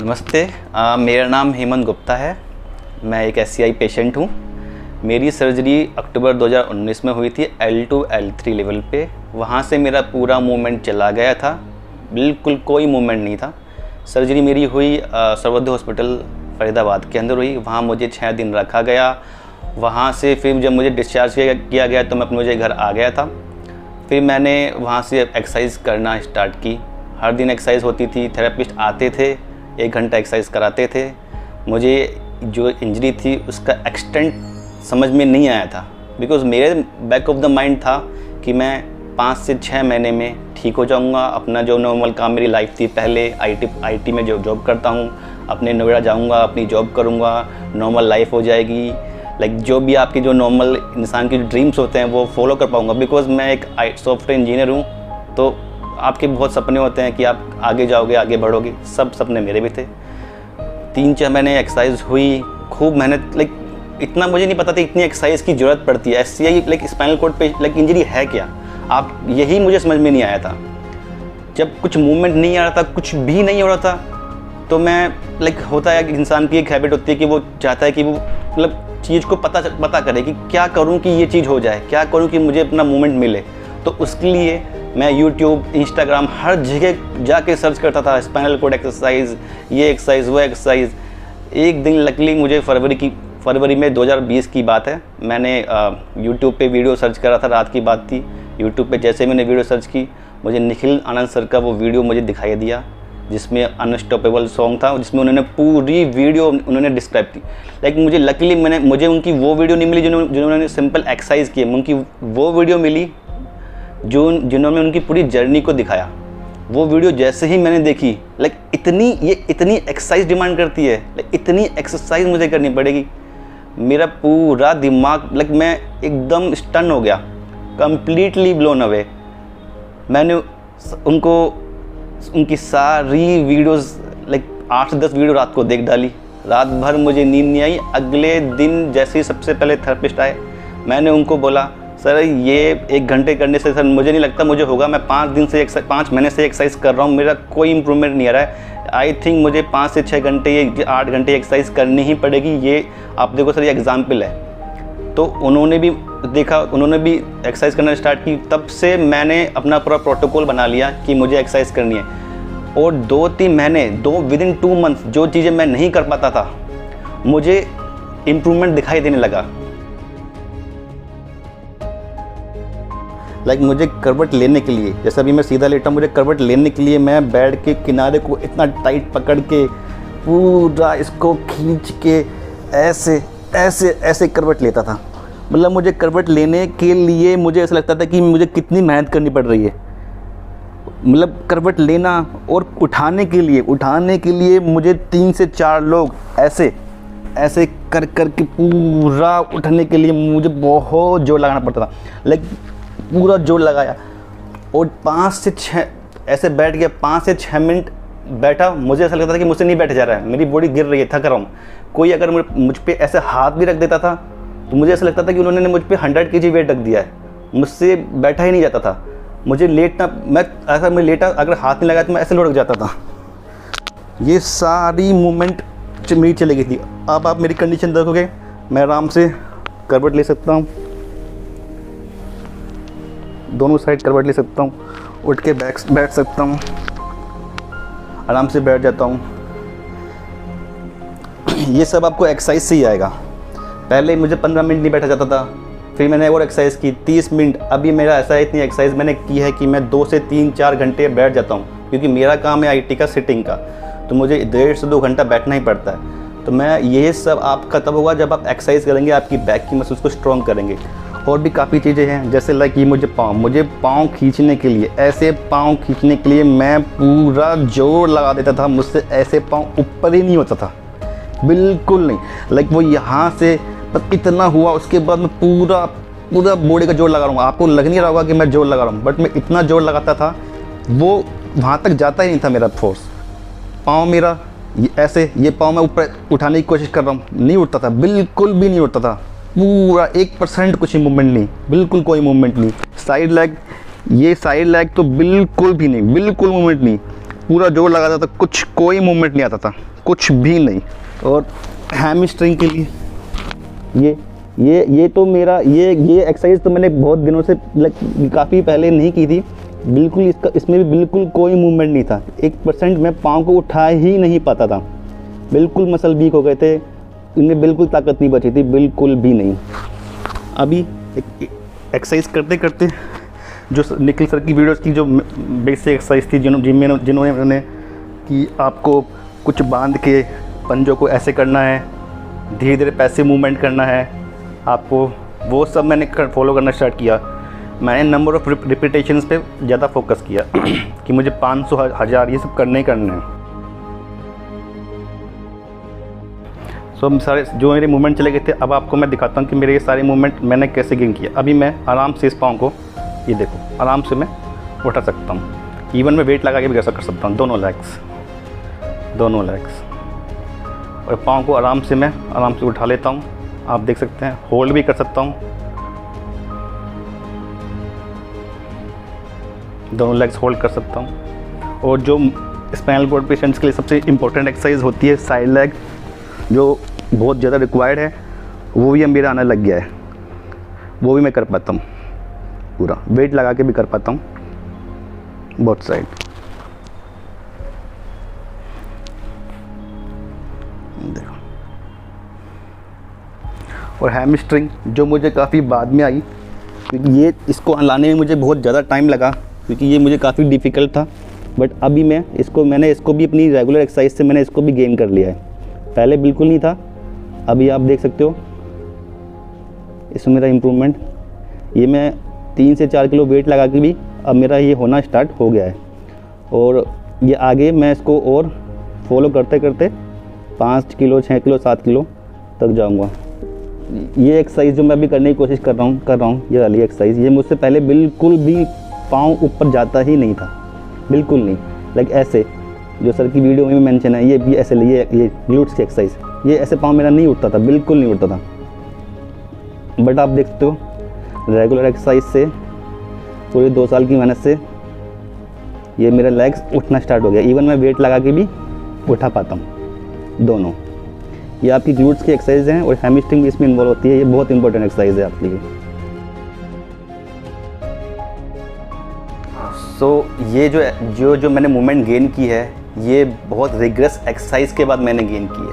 नमस्ते, मेरा नाम हेमंत गुप्ता है। मैं एक SCI पेशेंट हूँ। मेरी सर्जरी अक्टूबर 2019 में हुई थी L2 L3 लेवल पे। वहाँ से मेरा पूरा मूवमेंट चला गया था, बिल्कुल कोई मूवमेंट नहीं था। सर्जरी मेरी हुई सर्वोदय हॉस्पिटल फरीदाबाद के अंदर हुई। वहाँ मुझे 6 दिन रखा गया। वहाँ से फिर जब मुझे डिस्चार्ज किया गया तो मैं अपने मुझे घर आ गया था। फिर मैंने वहाँ से एक्सरसाइज करना स्टार्ट की। हर दिन एक्सरसाइज होती थी, थेरेपिस्ट आते थे, 1 घंटा एक्सरसाइज कराते थे। मुझे जो इंजरी थी उसका एक्सटेंट समझ में नहीं आया था, बिकॉज़ मेरे बैक ऑफ द माइंड था कि मैं 5 से 6 महीने में ठीक हो जाऊंगा। अपना जो नॉर्मल काम मेरी लाइफ थी, पहले IT में जो जॉब करता हूँ, अपने नोएडा जाऊंगा, अपनी जॉब करूंगा, नॉर्मल लाइफ हो जाएगी। लाइक जो भी आपके जो नॉर्मल इंसान के ड्रीम्स होते हैं वो फॉलो कर पाऊँगा, बिकॉज़ मैं एक सॉफ्टवेयर इंजीनियर हूँ। तो आपके बहुत सपने होते हैं कि आप आगे जाओगे, आगे बढ़ोगे। सब सपने मेरे भी थे। 3-4 महीने एक्सरसाइज हुई, खूब मेहनत। लाइक इतना मुझे नहीं पता था इतनी एक्सरसाइज की ज़रूरत पड़ती है। SCI लाइक स्पाइनल कॉर्ड पे लाइक इंजरी है क्या, आप यही मुझे समझ में नहीं आया था। जब कुछ मूवमेंट नहीं आ रहा था, कुछ भी नहीं हो रहा था, तो मैं लाइक होता है कि इंसान की एक हैबिट होती है कि वो चाहता है कि वो मतलब चीज़ को पता करे कि क्या करूँ कि ये चीज़ हो जाए, क्या करूँ कि मुझे अपना मूवमेंट मिले। तो उसके लिए मैं YouTube, Instagram हर जगह जाके सर्च करता था, स्पाइनल कॉर्ड एक्सरसाइज, ये एक्सरसाइज, वो एक्सरसाइज। एक दिन लकीली मुझे फरवरी में 2020 की बात है, मैंने YouTube पे वीडियो सर्च करा था, रात की बात थी। YouTube पे जैसे मैंने वीडियो सर्च की, मुझे निखिल आनंद सर का वो वीडियो मुझे दिखाई दिया, जिसमें अनस्टॉपेबल सॉन्ग था, जिसमें उन्होंने पूरी वीडियो उन्होंने डिस्क्राइब की। लाइक मुझे लकीली मुझे उनकी वो वीडियो नहीं मिली जिन्होंने सिंपल एक्सरसाइज किए। उनकी वो वीडियो मिली जिन्होंने उनकी पूरी जर्नी को दिखाया। वो वीडियो जैसे ही मैंने देखी, लाइक इतनी एक्सरसाइज डिमांड करती है, लाइक इतनी एक्सरसाइज मुझे करनी पड़ेगी। मेरा पूरा दिमाग लाइक मैं एकदम स्टन हो गया, कम्प्लीटली ब्लोन अवे। मैंने उनकी सारी वीडियोस लाइक 8 से 10 वीडियो रात को देख डाली। रात भर मुझे नींद नहीं आई। अगले दिन जैसे ही सबसे पहले थेरेपिस्ट आए, मैंने उनको बोला, सर ये 1 घंटे करने से सर मुझे नहीं लगता मुझे होगा। मैं 5 महीने से एक्सरसाइज कर रहा हूँ, मेरा कोई इंप्रूवमेंट नहीं आ रहा है। आई थिंक मुझे 5 से 6 घंटे, 8 घंटे एक्सरसाइज करनी ही पड़ेगी। ये आप देखो सर, ये एग्जाम्पल है। तो उन्होंने भी देखा, उन्होंने भी एक्सरसाइज करना स्टार्ट की। तब से मैंने अपना पूरा प्रोटोकॉल बना लिया कि मुझे एक्सरसाइज करनी है। और 2-3 महीने, विदिन 2 मंथ जो चीज़ें मैं नहीं कर पाता था, मुझे इम्प्रूवमेंट दिखाई देने लगा। लाइक मुझे करवट लेने के लिए, जैसे अभी मैं सीधा लेटा हूँ, मुझे करवट लेने के लिए मैं बेड के किनारे को इतना टाइट पकड़ के पूरा इसको खींच के ऐसे करवट लेता था। मतलब मुझे करवट लेने के लिए मुझे ऐसा लगता था कि मुझे कितनी मेहनत करनी पड़ रही है। मतलब करवट लेना और उठाने के लिए मुझे 3 से 4 लोग ऐसे कर के पूरा उठने के लिए मुझे बहुत जोर लगाना पड़ता था। लाइक पूरा जोर लगाया और 5 से 6 ऐसे बैठ गया। 5 से 6 मिनट बैठा, मुझे ऐसा लगता था कि मुझसे नहीं बैठा जा रहा है, मेरी बॉडी गिर रही है, थक रहा हूँ। कोई अगर मुझ पे ऐसे हाथ भी रख देता था तो मुझे ऐसा लगता था कि उन्होंने मुझ पे 100 kg वेट रख दिया है, मुझसे बैठा ही नहीं जाता था। मुझे लेटना, मैं लेटा, अगर हाथ नहीं लगाया तो मैं ऐसे लुढ़क जाता था। ये सारी मूवमेंट मेरी चली गई थी। अब आप मेरी कंडीशन देखोगे, मैं आराम से करवट ले सकता हूँ, दोनों साइड करवट ले सकता हूँ, उठ के बैठ सकता हूँ, आराम से बैठ जाता हूँ। ये सब आपको एक्सरसाइज से ही आएगा। पहले मुझे 15 मिनट नहीं बैठा जाता था, फिर मैंने और एक्सरसाइज की 30 मिनट। अभी मेरा ऐसा है, इतनी एक्सरसाइज मैंने की है कि मैं 2 से 3-4 घंटे बैठ जाता हूँ, क्योंकि मेरा काम है IT का, सिटिंग का। तो मुझे 1.5 से 2 घंटा बैठना ही पड़ता है। तो मैं ये सब आपका तब होगा जब आप एक्सरसाइज करेंगे, आपकी बैक की मसल्स को स्ट्रॉन्ग करेंगे। और भी काफ़ी चीज़ें हैं, जैसे लाइक ये मुझे पाँव खींचने के लिए, ऐसे पाँव खींचने के लिए मैं पूरा जोर लगा देता था। मुझसे ऐसे पाँव ऊपर ही नहीं होता था, बिल्कुल नहीं। लाइक वो यहाँ से बस इतना हुआ, उसके बाद मैं पूरा बॉडी का जोर लगा रहा हूँ। आपको लग नहीं रहा होगा कि मैं जोर लगा रहा हूँ, बट मैं इतना जोर लगाता था, वो वहाँ तक जाता ही नहीं था मेरा फोर्स। पाँव मेरा ये पाँव मैं ऊपर उठाने की कोशिश कर रहा हूँ, नहीं उठता था, बिल्कुल भी नहीं उठता था। पूरा 1% कुछ मूवमेंट नहीं, बिल्कुल कोई मूवमेंट नहीं। साइड लेग, ये साइड लेग तो बिल्कुल भी नहीं, बिल्कुल मूवमेंट नहीं। पूरा जोर लगाता था, कुछ कोई मूवमेंट नहीं आता था, कुछ भी नहीं। और हैमस्ट्रिंग के लिए ये तो मेरा ये एक्सरसाइज तो मैंने बहुत दिनों से काफ़ी पहले नहीं की थी। बिल्कुल इसमें भी बिल्कुल कोई मूवमेंट नहीं था, 1% मैं पाँव को उठा ही नहीं पाता था। बिल्कुल मसल वीक हो गए थे, इनमें बिल्कुल ताकत नहीं बची थी, बिल्कुल भी नहीं। अभी एक्सरसाइज करते करते जो निखिल सर की वीडियोस की जो बेसिक एक्सरसाइज थी जिन्होंने मैंने कि आपको कुछ बांध के पंजों को ऐसे करना है, धीरे धीरे पैसे मूवमेंट करना है आपको, वो सब मैंने फॉलो करना स्टार्ट किया। मैंने नंबर ऑफ़ रिपीटेशंस पे ज़्यादा फोकस किया कि मुझे 500 1000 ये सब करने ही करने हैं। सो सारे जो मेरे मूवमेंट चले गए थे, अब आपको मैं दिखाता हूँ कि मेरे ये सारे मूवमेंट मैंने कैसे गेन किया। अभी मैं आराम से इस पाँव को, ये देखो, आराम से मैं उठा सकता हूँ। इवन मैं वेट लगा के भी कैसा कर सकता हूँ, दोनों लेग्स और पाँव को आराम से उठा लेता हूँ। आप देख सकते हैं, होल्ड भी कर सकता हूँ, दोनों लेग्स होल्ड कर सकता हूँ। और जो स्पाइनल कॉर्ड पेशेंट्स के लिए सबसे इम्पोर्टेंट एक्सरसाइज होती है साइड लेग, जो बहुत ज़्यादा रिक्वायर्ड है, वो भी अब मेरा आने लग गया है, वो भी मैं कर पाता हूँ, पूरा वेट लगा के भी कर पाता हूँ बोथ साइड। देखो, और हैमस्ट्रिंग जो मुझे काफ़ी बाद में आई, क्योंकि इसको लाने में मुझे बहुत ज़्यादा टाइम लगा, क्योंकि ये मुझे काफ़ी डिफ़िकल्ट था। बट अभी मैंने इसको भी अपनी रेगुलर एक्सरसाइज से मैंने इसको भी गेन कर लिया है। पहले बिल्कुल नहीं था, अभी आप देख सकते हो इसमें मेरा इम्प्रूवमेंट। ये मैं 3 से 4 किलो वेट लगा के भी अब मेरा ये होना स्टार्ट हो गया है। और ये आगे मैं इसको और फॉलो करते करते 5 किलो 6 किलो 7 किलो तक जाऊंगा। ये एक्सरसाइज जो मैं अभी करने की कोशिश कर रहा हूँ ये वाली एक्सरसाइज, ये मुझसे पहले बिल्कुल भी पाँव ऊपर जाता ही नहीं था, बिल्कुल नहीं। ऐसे जो सर की वीडियो में मेंशन है, ये ऐसे ये ग्लूट्स की एक्सरसाइज, ये ऐसे पाँव मेरा नहीं उठता था, बिल्कुल नहीं उठता था। बट आप देख सकते हो रेगुलर एक्सरसाइज से, पूरे 2 साल की मेहनत से ये मेरा लेग्स उठना स्टार्ट हो गया। इवन मैं वेट लगा के भी उठा पाता हूँ दोनों। ये आपकी ग्लूट्स की एक्सरसाइज हैं और हैमस्ट्रिंग भी इसमें इन्वॉल्व होती है। ये बहुत इंपॉर्टेंट एक्सरसाइज है आपके लिए। सो ये जो मैंने मूवमेंट गेन की है, ये बहुत रिग्रेस एक्सरसाइज के बाद मैंने गेन की है।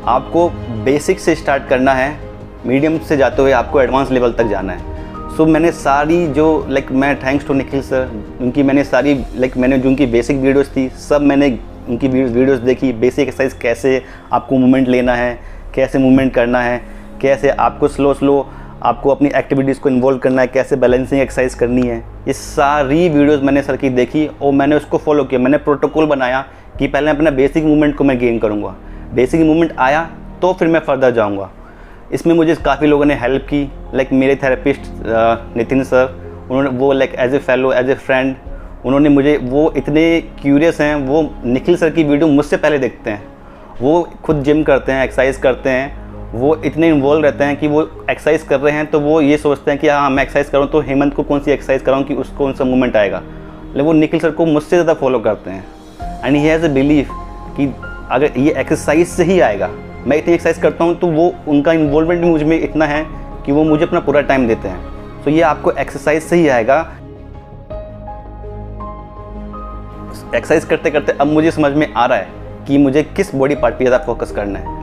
आपको बेसिक से स्टार्ट करना है, मीडियम से जाते हुए आपको एडवांस लेवल तक जाना है। सो मैंने सारी जो मैं थैंक्स टू निखिल सर, उनकी मैंने सारी मैंने जो उनकी बेसिक वीडियोस थी सब मैंने उनकी वीडियोस देखी। बेसिक एक्सरसाइज कैसे आपको मूवमेंट लेना है, कैसे मूवमेंट करना है, कैसे आपको स्लो आपको अपनी एक्टिविटीज़ को इन्वॉल्व करना है, कैसे बैलेंसिंग एक्सरसाइज करनी है, ये सारी वीडियोस मैंने सर की देखी और मैंने उसको फॉलो किया। मैंने प्रोटोकॉल बनाया कि पहले अपना बेसिक मूवमेंट को मैं गेन करूँगा, बेसिक मूवमेंट आया तो फिर मैं फर्दर जाऊँगा। इसमें मुझे काफ़ी लोगों ने हेल्प की, मेरे थेरेपिस्ट नितिन सर, उन्होंने वो as a fellow, as a friend, उन्होंने मुझे, वो इतने क्यूरियस हैं, वो निखिल सर की वीडियो मुझसे पहले देखते हैं, वो खुद जिम करते हैं, एक्सरसाइज करते हैं, वो इतने इन्वॉल्व रहते हैं कि वो एक्सरसाइज कर रहे हैं तो वो ये सोचते हैं कि हाँ मैं एक्सरसाइज करूँ तो हेमंत को कौन सी एक्सरसाइज कराऊँ कि उसको कौन सा मूवमेंट आएगा। लेकिन वो निखिल सर को मुझसे ज़्यादा फॉलो करते हैं and he has a belief कि अगर ये एक्सरसाइज से ही आएगा, मैं इतनी एक्सरसाइज करता हूँ तो वो उनका इन्वॉल्वमेंट मुझ में इतना है कि वो मुझे अपना पूरा टाइम देते हैं। तो ये आपको एक्सरसाइज से ही आएगा। एक्सरसाइज करते करते अब मुझे समझ में आ रहा है कि मुझे किस बॉडी पार्ट पे ज़्यादा फोकस करना है।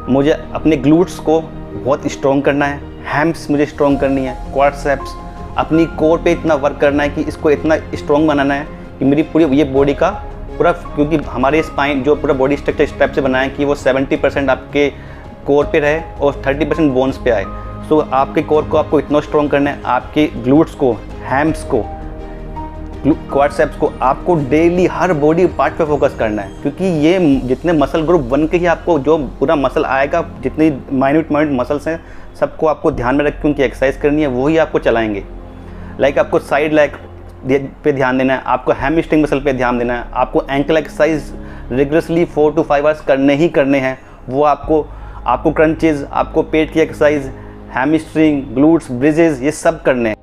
मुझे अपने ग्लूट्स को बहुत स्ट्रॉन्ग करना है, हैम्स मुझे स्ट्रॉन्ग करनी है, क्वाड्रिसेप्स, अपनी कोर पे इतना वर्क करना है कि इसको इतना स्ट्रॉन्ग बनाना है कि मेरी पूरी ये बॉडी का पूरा, क्योंकि हमारे स्पाइन जो पूरा बॉडी स्ट्रक्चर इस टाइप से बना है कि वो 70% आपके कोर पे रहे और 30% बोन्स पे आए। सो आपके कोर को आपको इतना स्ट्रॉन्ग करना है, आपके ग्लूट्स को, हैम्स को, क्वाड्रिसेप्स को आपको डेली हर बॉडी पार्ट पे फोकस करना है, क्योंकि ये जितने मसल ग्रुप बन के ही आपको जो पूरा मसल आएगा, जितनी माइन्यूट मसल्स हैं सबको आपको ध्यान में रख के उनकी एक्सरसाइज करनी है, वही आपको चलाएंगे। आपको साइड लेग पे ध्यान देना है, आपको हैमस्ट्रिंग मसल पे ध्यान देना है, आपको ankle exercise rigorously 4 to 5 hours करने हैं। वो आपको क्रंचेज, आपको पेट की एक्सरसाइज, हैमस्ट्रिंग, ग्लूट्स, ब्रिजेस, ये सब करने हैं।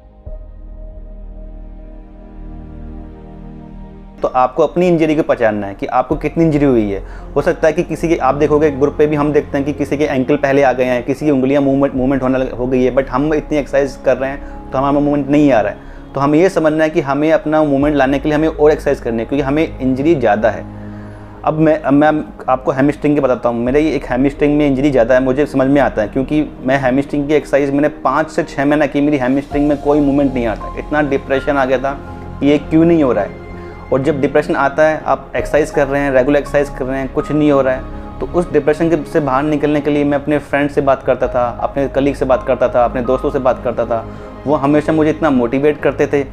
तो आपको अपनी इंजरी को पहचानना है कि आपको कितनी इंजरी हुई है। हो सकता है कि किसी के, आप देखोगे ग्रुप पे भी हम देखते हैं कि किसी के एंकल पहले आ गए हैं, किसी की उंगलियां मूवमेंट होने हो गई है, बट हम इतनी एक्सरसाइज कर रहे हैं तो हमारा मूवमेंट नहीं आ रहा है। तो हमें ये समझना है कि हमें अपना मूवमेंट लाने के लिए हमें और एक्सरसाइज करनी है, क्योंकि हमें इंजरी ज़्यादा है। अब मैं आपको हैमस्ट्रिंग की बताता हूँ। मेरे ये एक हैमस्ट्रिंग में इंजरी ज़्यादा है, मुझे समझ में आता है, क्योंकि मैं हैमस्ट्रिंग की एक्सरसाइज मैंने 5 से 6 महीना की, मेरी हैमस्ट्रिंग में कोई मूवमेंट नहीं आता। इतना डिप्रेशन आ गया था कि ये क्यों नहीं हो रहा है। और जब डिप्रेशन आता है, आप एक्सरसाइज कर रहे हैं, रेगुलर एक्सरसाइज कर रहे हैं, कुछ नहीं हो रहा है, तो उस डिप्रेशन से बाहर निकलने के लिए मैं अपने फ्रेंड से बात करता था, अपने कलीग से बात करता था, अपने दोस्तों से बात करता था। वो हमेशा मुझे इतना मोटिवेट करते थे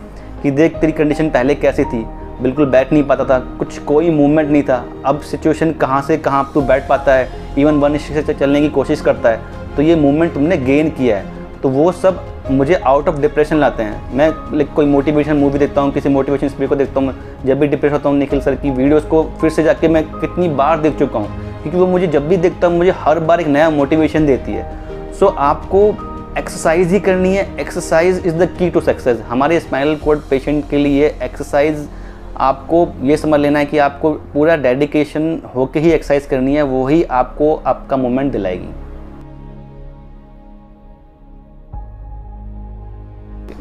कि देख तेरी कंडीशन पहले कैसी थी, बिल्कुल बैठ नहीं पाता था, कोई मूवमेंट नहीं था, अब सिचुएशन कहाँ से कहाँ तू बैठ पाता है, इवन 1 स्टेप से चलने की कोशिश करता है, तो ये मूवमेंट तुमने गेन किया है। तो वो सब मुझे आउट ऑफ डिप्रेशन लाते हैं। मैं कोई मोटिवेशन मूवी देखता हूँ, किसी मोटिवेशन स्पीकर को देखता हूँ, जब भी डिप्रेशन होता हूँ, निखिल सर की वीडियोज़ को फिर से जाके मैं कितनी बार देख चुका हूँ, क्योंकि वो मुझे जब भी देखता हूँ मुझे हर बार एक नया मोटिवेशन देती है। सो आपको एक्सरसाइज ही करनी है। Exercise is the key to success. हमारे स्पाइनल कॉर्ड पेशेंट के लिए एक्सरसाइज, आपको ये समझ लेना है कि आपको पूरा डेडिकेशन होके ही एक्सरसाइज करनी है, वो ही आपको आपका मूवमेंट दिलाएगी।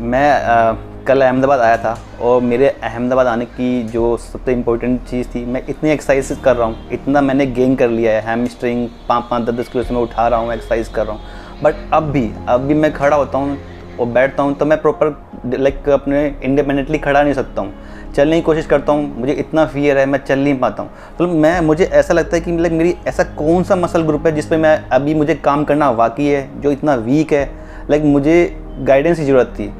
मैं कल अहमदाबाद आया था, और मेरे अहमदाबाद आने की जो सबसे इम्पोर्टेंट चीज़ थी, मैं इतनी एक्सरसाइज कर रहा हूँ, इतना मैंने गेन कर लिया है, हैमस्ट्रिंग 5-10 किलो से मैं उठा रहा हूँ, एक्सरसाइज कर रहा हूँ, बट अब भी मैं खड़ा होता हूँ और बैठता हूँ तो मैं प्रॉपर अपने इंडिपेंडेंटली खड़ा नहीं सकता हूँ, चलने की कोशिश करता हूँ, मुझे इतना फियर है, मैं चल नहीं पाता हूँ। तो मुझे ऐसा लगता है कि मेरी ऐसा कौन सा मसल ग्रुप है जिस पे मैं अभी मुझे काम करना बाकी है, जो इतना वीक है। मुझे गाइडेंस की ज़रूरत थी।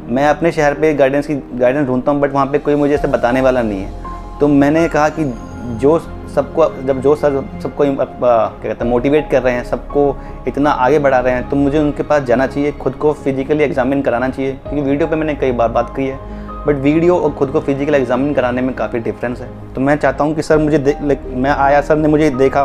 मैं अपने शहर पे गाइडेंस ढूंढता हूँ, बट वहाँ पे कोई मुझे ऐसे बताने वाला नहीं है। तो मैंने कहा कि जो सर सबको क्या कहते हैं मोटिवेट कर रहे हैं, सबको इतना आगे बढ़ा रहे हैं, तो मुझे उनके पास जाना चाहिए, खुद को फिजिकली एग्जामिन कराना चाहिए। क्योंकि वीडियो पे मैंने कई बार बात की है, बट वीडियो और खुद को फिजिकल एग्जामिन कराने में काफ़ी डिफरेंस है। तो मैं चाहता हूँ कि सर मैं आया, सर ने मुझे देखा,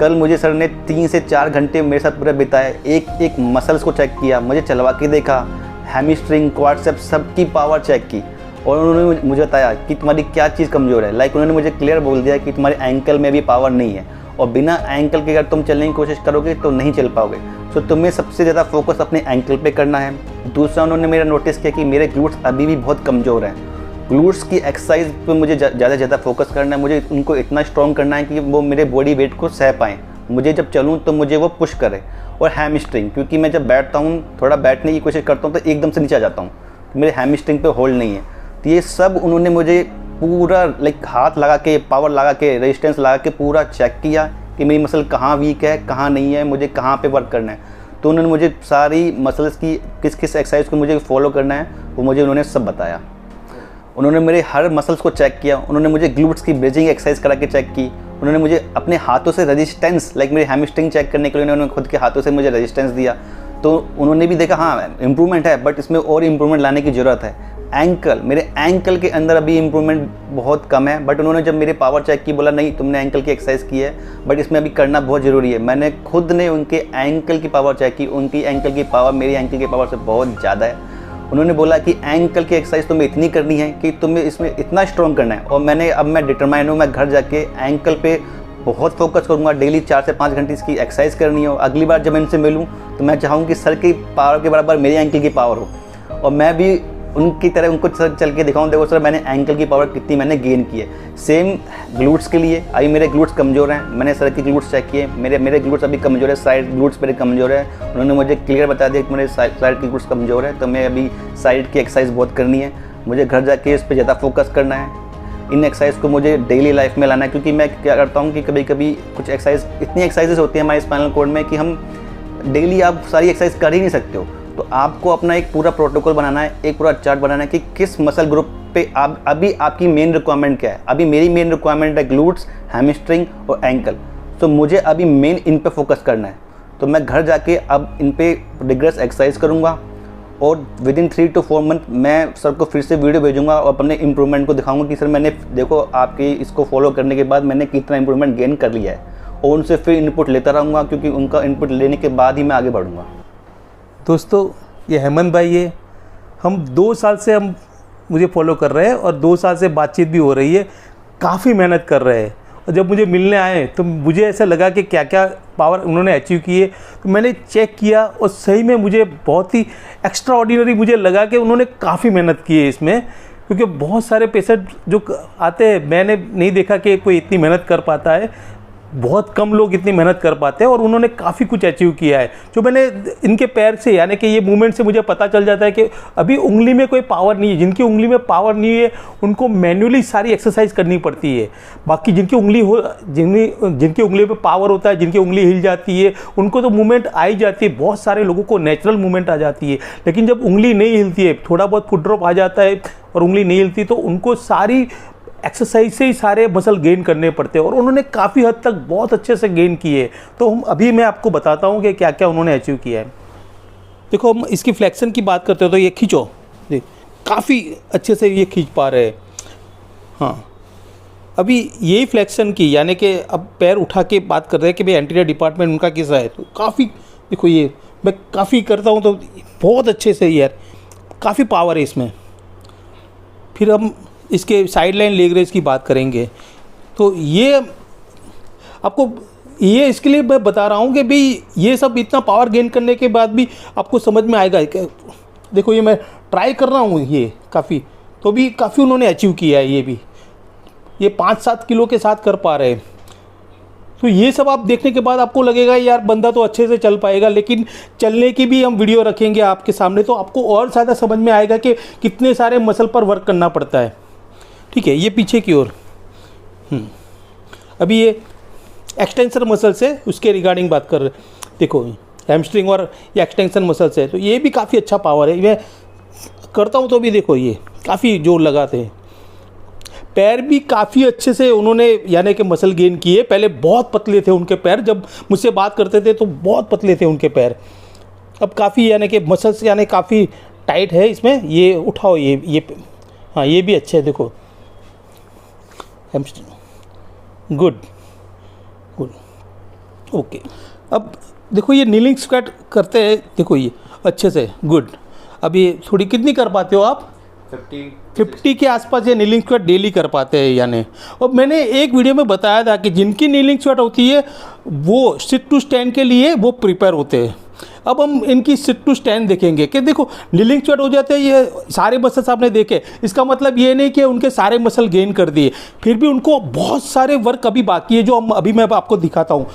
कल मुझे सर ने 3 से 4 घंटे मेरे साथ पूरा बिताए, एक मसल्स को चेक किया, मुझे चलवा के देखा, हैमस्ट्रिंग, क्वाड्रिसेप्स सबकी पावर चेक की, और उन्होंने मुझे बताया कि तुम्हारी क्या चीज़ कमज़ोर है। उन्होंने मुझे क्लियर बोल दिया कि तुम्हारे एंकल में भी पावर नहीं है, और बिना एंकल के अगर तुम चलने की कोशिश करोगे तो नहीं चल पाओगे। सो तुम्हें सबसे ज़्यादा फोकस अपने एंकल पे करना है। दूसरा, उन्होंने मेरा नोटिस किया कि मेरे ग्लूट्स अभी भी बहुत कमज़ोर हैं। ग्लूट्स की एक्सरसाइज पे मुझे ज़्यादा फोकस करना है, मुझे उनको इतना स्ट्रॉन्ग करना है कि वो मेरे बॉडी वेट को सह पाएँ, मुझे जब चलूँ तो मुझे वो पुश करे। और हैमस्ट्रिंग, क्योंकि मैं जब बैठता हूँ, थोड़ा बैठने की कोशिश करता हूँ तो एकदम से नीचे आ जाता हूँ, मेरे हैमस्ट्रिंग पे होल्ड नहीं है। तो ये सब उन्होंने मुझे पूरा हाथ लगा के, पावर लगा के, रेजिस्टेंस लगा के पूरा चेक किया कि मेरी मसल कहाँ वीक है, कहाँ नहीं है, मुझे कहाँ पे वर्क करना है। तो उन्होंने मुझे सारी मसल्स की किस एक्सरसाइज को मुझे फॉलो करना है, वो मुझे उन्होंने सब बताया। उन्होंने मेरे हर मसल्स को चेक किया, उन्होंने मुझे ग्लूट्स की ब्रिजिंग एक्सरसाइज करा के चेक की, उन्होंने मुझे अपने हाथों से रेजिस्टेंस, मेरे हैमस्ट्रिंग चेक करने के लिए उन्होंने खुद के हाथों से मुझे रेजिस्टेंस दिया। तो उन्होंने भी देखा हाँ इम्प्रूवमेंट है, बट इसमें और इम्प्रूवमेंट लाने की ज़रूरत है। मेरे एंकल के अंदर अभी इम्प्रूवमेंट बहुत कम है, बट उन्होंने जब मेरे पावर चेक की, बोला नहीं तुमने एंकल की एक्सरसाइज की है, बट इसमें अभी करना बहुत ज़रूरी है। मैंने खुद ने उनके एंकल की पावर चेक की, उनकी एंकल की पावर मेरी एंकल की पावर से बहुत ज़्यादा है। उन्होंने बोला कि एंकल की एक्सरसाइज तुम्हें इतनी करनी है कि तुम्हें इसमें इतना स्ट्रॉन्ग करना है। और मैं डिटरमाइन हूँ, मैं घर जाके एंकल पे बहुत फोकस करूँगा, डेली 4 से 5 घंटे इसकी एक्सरसाइज करनी हो। अगली बार जब मैं इनसे मिलूँ तो मैं चाहूँ कि सर की पावर के बराबर मेरी एंकल की पावर हो, और मैं भी उनकी तरह उनको चल के दिखाऊँ, देखो सर मैंने एंकल की पावर कितनी मैंने गेन की है। सेम ग्लूट्स के लिए, अभी मेरे ग्लूट्स कमज़ोर हैं, मैंने सर की ग्लूट्स चेक किए, मेरे ग्लूट्स अभी कमज़ोर है, साइड ग्लूट्स मेरे कमज़ोर है। उन्होंने मुझे क्लियर बता दिया कि मेरे साइड की ग्लूट्स कमज़ोर है, तो मैं अभी साइड की एक्सरसाइज बहुत करनी है, मुझे घर जाके इस पर ज़्यादा फोकस करना है। इन एक्सरसाइज को मुझे डेली लाइफ में लाना है, क्योंकि मैं क्या करता हूँ कि कभी कभी कुछ इतनी एक्सरसाइजेज होती हैं हमारे स्पाइनल कॉर्ड में कि हम डेली आप सारी एक्सरसाइज कर ही नहीं सकते हो। तो आपको अपना एक पूरा प्रोटोकॉल बनाना है, एक पूरा चार्ट बनाना है कि किस मसल ग्रुप पे अभी आपकी मेन रिक्वायरमेंट क्या है। अभी मेरी मेन रिक्वायरमेंट है ग्लूट्स, हैमस्ट्रिंग और एंकल, तो मुझे अभी मेन इन पे फोकस करना है। तो मैं घर जाके अब इन पे रिग्रेस एक्सरसाइज करूँगा, और विदिन 3 to 4 मंथ मैं सर को फिर से वीडियो भेजूंगा और अपने इंप्रूवमेंट को दिखाऊंगा कि सर मैंने देखो आपके इसको फॉलो करने के बाद मैंने कितना इंप्रूवमेंट गेन कर लिया है, और उनसे फिर इनपुट लेता रहूँगा, क्योंकि उनका इनपुट लेने के बाद ही मैं आगे बढ़ूँगा। दोस्तों, ये हेमंत भाई है, हम 2 साल से हम मुझे फॉलो कर रहे हैं और 2 साल से बातचीत भी हो रही है, काफ़ी मेहनत कर रहे हैं। और जब मुझे मिलने आए तो मुझे ऐसा लगा कि क्या क्या पावर उन्होंने अचीव किए, तो मैंने चेक किया और सही में मुझे बहुत ही एक्स्ट्रा ऑर्डिनरी मुझे लगा कि उन्होंने काफ़ी मेहनत की है इसमें। क्योंकि बहुत सारे पेशेंट जो आते हैं, मैंने नहीं देखा कि कोई इतनी मेहनत कर पाता है, बहुत कम लोग इतनी मेहनत कर पाते हैं और उन्होंने काफ़ी कुछ अचीव किया है। जो मैंने इनके पैर से, यानी कि ये मूवमेंट से मुझे पता चल जाता है कि अभी उंगली में कोई पावर नहीं है। जिनकी उंगली में पावर नहीं है उनको मैन्युअली सारी एक्सरसाइज करनी पड़ती है। बाकी जिनकी उंगली जिनकी उंगली पे पावर होता है, जिनकी उंगली हिल जाती है, उनको तो मूवमेंट आ ही जाती है। बहुत सारे लोगों को नेचुरल मूवमेंट आ जाती है। लेकिन जब उंगली नहीं हिलती है, थोड़ा बहुत फुट ड्रॉप आ जाता है और उंगली नहीं हिलती, तो उनको सारी एक्सरसाइज से ही सारे मसल गेन करने पड़ते हैं और उन्होंने काफ़ी हद तक बहुत अच्छे से गेन किए। तो अभी मैं आपको बताता हूँ कि क्या क्या उन्होंने अचीव किया है। देखो, हम इसकी फ्लेक्शन की बात करते हो तो ये खींचो, देख काफ़ी अच्छे से ये खींच पा रहे हैं। हाँ, अभी यही फ्लेक्शन की, यानी कि अब पैर उठा के बात कर रहे हैं कि भाई एंटीरियर डिपार्टमेंट उनका कैसा है, तो काफ़ी देखो ये मैं काफ़ी करता हूँ तो बहुत अच्छे से यार काफ़ी पावर है इसमें। फिर हम इसके साइड लाइन लेग रेज की बात करेंगे तो ये आपको, ये इसके लिए मैं बता रहा हूँ कि भाई ये सब इतना पावर गेन करने के बाद भी आपको समझ में आएगा। देखो ये मैं ट्राई कर रहा हूँ, ये काफ़ी तो भी काफ़ी उन्होंने अचीव किया है। ये 5-7 किलो के साथ कर पा रहे हैं। तो ये सब आप देखने के बाद आपको लगेगा यार बंदा तो अच्छे से चल पाएगा, लेकिन चलने की भी हम वीडियो रखेंगे आपके सामने तो आपको और ज़्यादा समझ में आएगा कि कितने सारे मसल पर वर्क करना पड़ता है। ठीक है, ये पीछे की ओर अभी ये एक्सटेंशन मसल से उसके रिगार्डिंग बात कर रहे हैं। देखो हैमस्ट्रिंग और ये एक्सटेंशन मसल से, तो ये भी काफ़ी अच्छा पावर है। मैं करता हूँ तो भी देखो ये काफ़ी जोर लगाते हैं। पैर भी काफ़ी अच्छे से उन्होंने यानी कि मसल गेन किए। पहले बहुत पतले थे उनके पैर, जब मुझसे बात करते थे तो बहुत पतले थे उनके पैर। अब काफ़ी यानी कि मसल्स यानी काफ़ी टाइट है इसमें। ये उठाओ, ये हाँ ये भी अच्छा है। देखो गुड गुड ओके। अब देखो ये नीलिंग स्क्वाट करते हैं, देखो ये अच्छे से गुड। अब ये थोड़ी कितनी कर पाते हो आप? 50 के आसपास ये नीलिंग स्क्वाट डेली कर पाते हैं यानी। और मैंने एक वीडियो में बताया था कि जिनकी नीलिंग स्क्वाट होती है वो सिट टू स्टैंड के लिए वो प्रिपेयर होते हैं। अब हम इनकी सिट टू स्टैंड देखेंगे कि देखो नीलिंग स्क्वाट हो जाते हैं, ये सारे मसल्स आपने देखे। इसका मतलब ये नहीं कि उनके सारे मसल गेन कर दिए, फिर भी उनको बहुत सारे वर्क अभी बाकी है जो अभी मैं आपको दिखाता हूँ।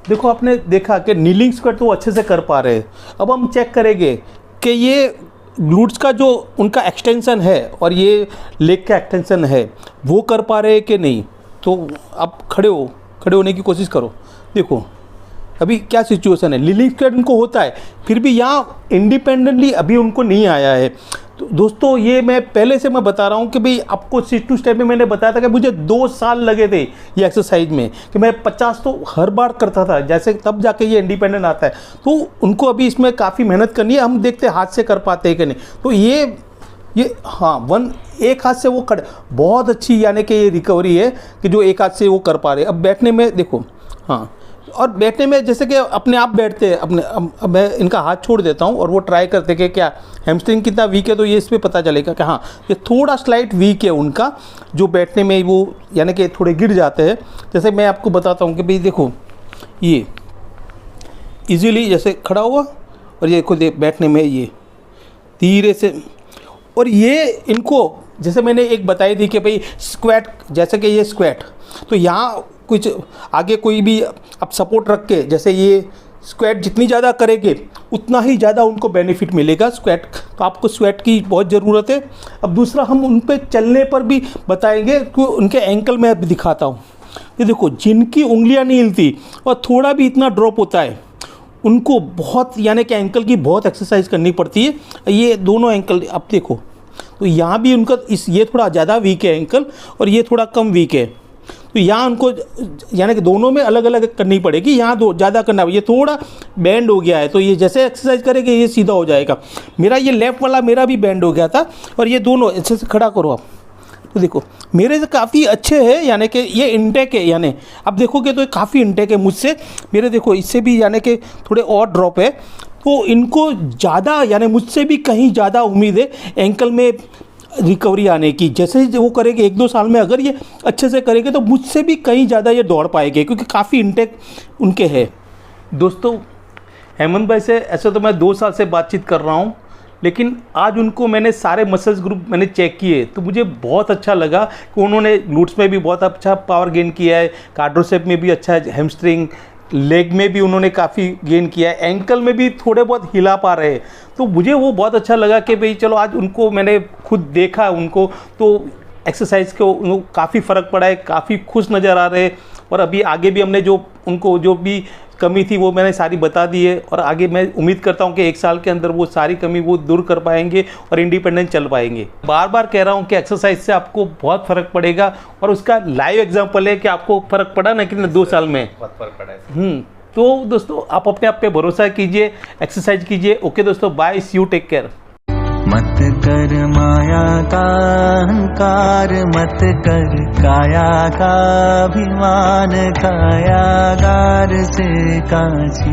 देखो आपने देखा कि नीलिंग स्क्वाट तो अच्छे से कर पा रहे हैं। अब हम चेक करेंगे कि ये ग्लूट्स का जो उनका एक्सटेंशन है और ये लेग का एक्सटेंशन है वो कर पा रहे हैं कि नहीं। तो आप खड़े होने की कोशिश करो। देखो अभी क्या सिचुएशन है, नीलिंग स्क्वाट उनको होता है फिर भी यहाँ इंडिपेंडेंटली अभी उनको नहीं आया है। तो दोस्तों ये मैं पहले से मैं बता रहा हूँ कि भाई आपको सिट टू स्टैंड में मैंने बताया था कि मुझे 2 साल लगे थे ये एक्सरसाइज में, कि मैं 50 तो हर बार करता था जैसे, तब जाके ये इंडिपेंडेंट आता है। तो उनको अभी इसमें काफ़ी मेहनत करनी है। हम देखते हैं हाथ से कर पाते हैं कि नहीं। तो ये हाँ एक हाथ से वो खड़े, बहुत अच्छी यानी कि ये रिकवरी है कि जो एक हाथ से वो कर पा रहे। अब बैठने में देखो, हाँ और बैठने में जैसे कि अपने आप बैठते हैं अपने। अब मैं इनका हाथ छोड़ देता हूँ और वो ट्राई करते कि क्या हैमस्ट्रिंग कितना वीक है, तो ये इस पर पता चलेगा कि हाँ ये थोड़ा स्लाइट वीक है उनका, जो बैठने में वो यानी कि थोड़े गिर जाते हैं। जैसे मैं आपको बताता हूँ कि भाई देखो ये इजीली जैसे खड़ा हुआ और ये खुद बैठने में ये धीरे से, और ये इनको जैसे मैंने एक बताई थी कि भाई स्क्वाट, जैसे कि ये स्क्वाट, तो यहाँ कुछ आगे कोई भी आप सपोर्ट रख के, जैसे ये स्क्वाट जितनी ज़्यादा करेंगे उतना ही ज़्यादा उनको बेनिफिट मिलेगा स्क्वाट। तो आपको स्क्वाट की बहुत ज़रूरत है। अब दूसरा हम उन पे चलने पर भी बताएंगे, तो उनके एंकल में भी दिखाता हूँ। ये देखो जिनकी उंगलियाँ नहीं हिलती और थोड़ा भी इतना ड्रॉप होता है उनको बहुत यानी कि एंकल की बहुत एक्सरसाइज करनी पड़ती है। ये दोनों एंकल आप देखो, तो यहाँ भी उनका ये थोड़ा ज़्यादा वीक है एंकल और ये थोड़ा कम वीक है। तो यहाँ उनको यानी कि दोनों में अलग अलग करनी पड़ेगी। यहाँ ज़्यादा करना, ये थोड़ा बैंड हो गया है तो ये जैसे एक्सरसाइज करेंगे ये सीधा हो जाएगा। मेरा ये लेफ़्ट वाला मेरा भी बैंड हो गया था और ये दोनों अच्छे से खड़ा करो आप। तो देखो मेरे से काफ़ी अच्छे हैं, यानी कि ये इंटेक है, यानी आप देखोगे तो काफ़ी इंटेक है मुझसे। मेरे देखो इससे भी यानी कि थोड़े और ड्रॉप है, तो इनको ज़्यादा यानी मुझसे भी कहीं ज़्यादा उम्मीद है एंकल में रिकवरी आने की। जैसे ही वो करेंगे 1-2 साल में अगर ये अच्छे से करेंगे तो मुझसे भी कहीं ज़्यादा ये दौड़ पाएंगे, क्योंकि काफ़ी इंटेक उनके है। दोस्तों, हेमंत भाई से ऐसे तो मैं 2 साल से बातचीत कर रहा हूँ, लेकिन आज उनको मैंने सारे मसल्स ग्रुप मैंने चेक किए तो मुझे बहुत अच्छा लगा कि उन्होंने ग्लूट्स में भी बहुत अच्छा पावर गेन किया है, क्वाड्रिसेप में भी अच्छा है, हैमस्ट्रिंग, लेग में भी उन्होंने काफ़ी गेन किया है, एंकल में भी थोड़े बहुत हिला पा रहे हैं। तो मुझे वो बहुत अच्छा लगा कि भाई चलो आज उनको मैंने खुद देखा उनको, तो एक्सरसाइज को उनको काफ़ी फ़र्क पड़ा है, काफ़ी खुश नज़र आ रहे हैं। और अभी आगे भी हमने जो उनको जो भी कमी थी वो मैंने सारी बता दी है, और आगे मैं उम्मीद करता हूँ कि 1 साल के अंदर वो सारी कमी वो दूर कर पाएंगे और इंडिपेंडेंट चल पाएंगे। बार बार कह रहा हूँ कि एक्सरसाइज से आपको बहुत फ़र्क पड़ेगा, और उसका लाइव एग्जांपल है कि आपको फ़र्क पड़ा ना कितना 2 साल में, बहुत फर्क पड़ा है। तो दोस्तों आप अपने आप पे भरोसा कीजिए, एक्सरसाइज कीजिए। ओके दोस्तों, bye, see you, take care. मत कर माया का अहंकार, मत कर काया का अभिमान, कायागार से काची।